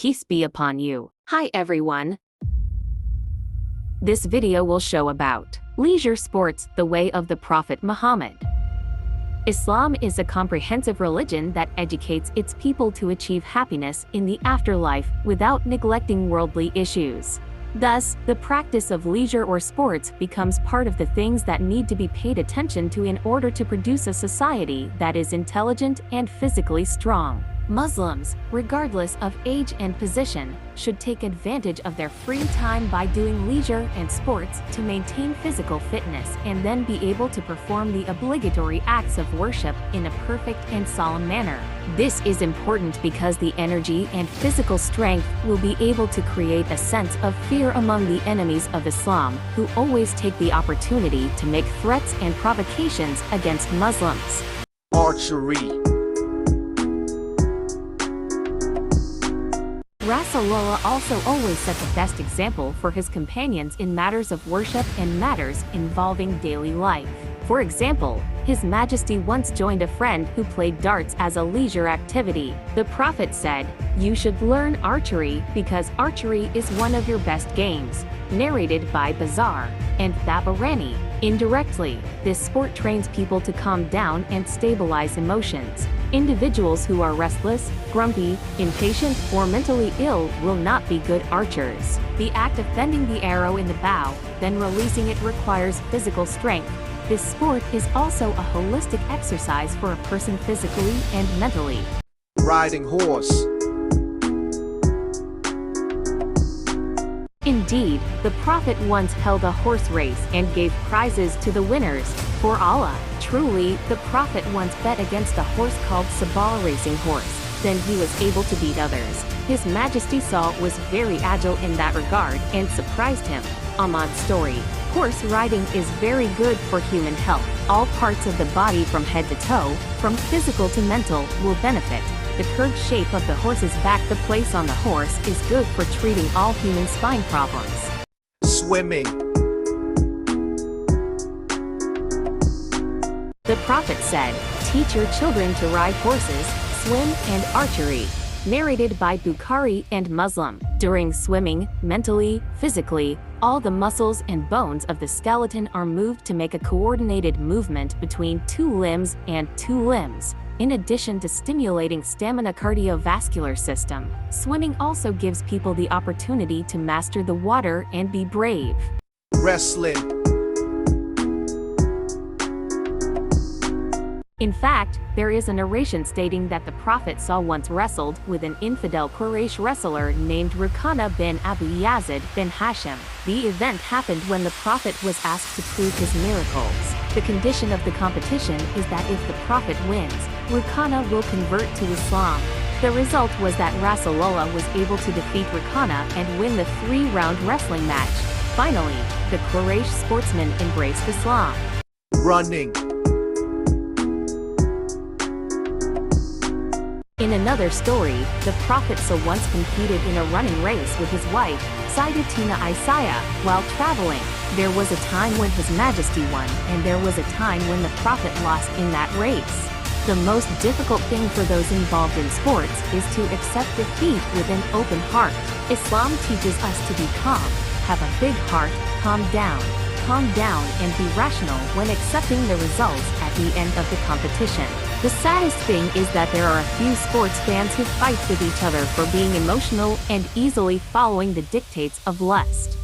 Peace be upon you. Hi everyone. This video will show about leisure sports, the way of the Prophet Muhammad. Islam is a comprehensive religion that educates its people to achieve happiness in the afterlife without neglecting worldly issues. Thus, the practice of leisure or sports becomes part of the things that need to be paid attention to in order to produce a society that is intelligent and physically strong. Muslims, regardless of age and position, should take advantage of their free time by doing leisure and sports to maintain physical fitness and then be able to perform the obligatory acts of worship in a perfect and solemn manner. This is important because the energy and physical strength will be able to create a sense of fear among the enemies of Islam, who always take the opportunity to make threats and provocations against Muslims. Archery. Rasulullah also always set the best example for his companions in matters of worship and matters involving daily life. For example, His Majesty once joined a friend who played darts as a leisure activity. The Prophet said, "You should learn archery because archery is one of your best games." Narrated by Bazar and Thabarani. Indirectly, this sport trains people to calm down and stabilize emotions. Individuals who are restless, grumpy, impatient, or mentally ill will not be good archers. The act of bending the arrow in the bow, then releasing it requires physical strength. This sport is also a holistic exercise for a person physically and mentally. Riding horse. Indeed, the Prophet once held a horse race and gave prizes to the winners. For Allah, truly, the Prophet once bet against a horse called Sabah racing horse. Then he was able to beat others. His Majesty Saw was very agile in that regard and surprised him. Ahmad's story. Horse riding is very good for human health. All parts of the body from head to toe, from physical to mental, will benefit. The curved shape of the horse's back, the place on the horse, is good for treating all human spine problems. Swimming. The Prophet said, "Teach your children to ride horses, swim, and archery." Narrated by Bukhari and Muslim. During swimming, mentally, physically, all the muscles and bones of the skeleton are moved to make a coordinated movement between two limbs and two limbs. In addition to stimulating stamina cardiovascular system, swimming also gives people the opportunity to master the water and be brave. Wrestling. In fact, there is a narration stating that the Prophet once wrestled with an infidel Quraysh wrestler named Rukana bin Abu Yazid bin Hashim. The event happened when the Prophet was asked to prove his miracles. The condition of the competition is that if the Prophet wins, Rukana will convert to Islam. The result was that Rasulullah was able to defeat Rukana and win the 3-round wrestling match. Finally, the Quraysh sportsman embraced Islam. Running. In another story, the Prophet once competed in a running race with his wife, Sayyidatina Isaiah, while traveling. There was a time when His Majesty won, and there was a time when the Prophet lost in that race. The most difficult thing for those involved in sports is to accept defeat with an open heart. Islam teaches us to be calm, have a big heart, calm down, and be rational when accepting the results at the end of the competition. The saddest thing is that there are a few sports fans who fight with each other for being emotional and easily following the dictates of lust.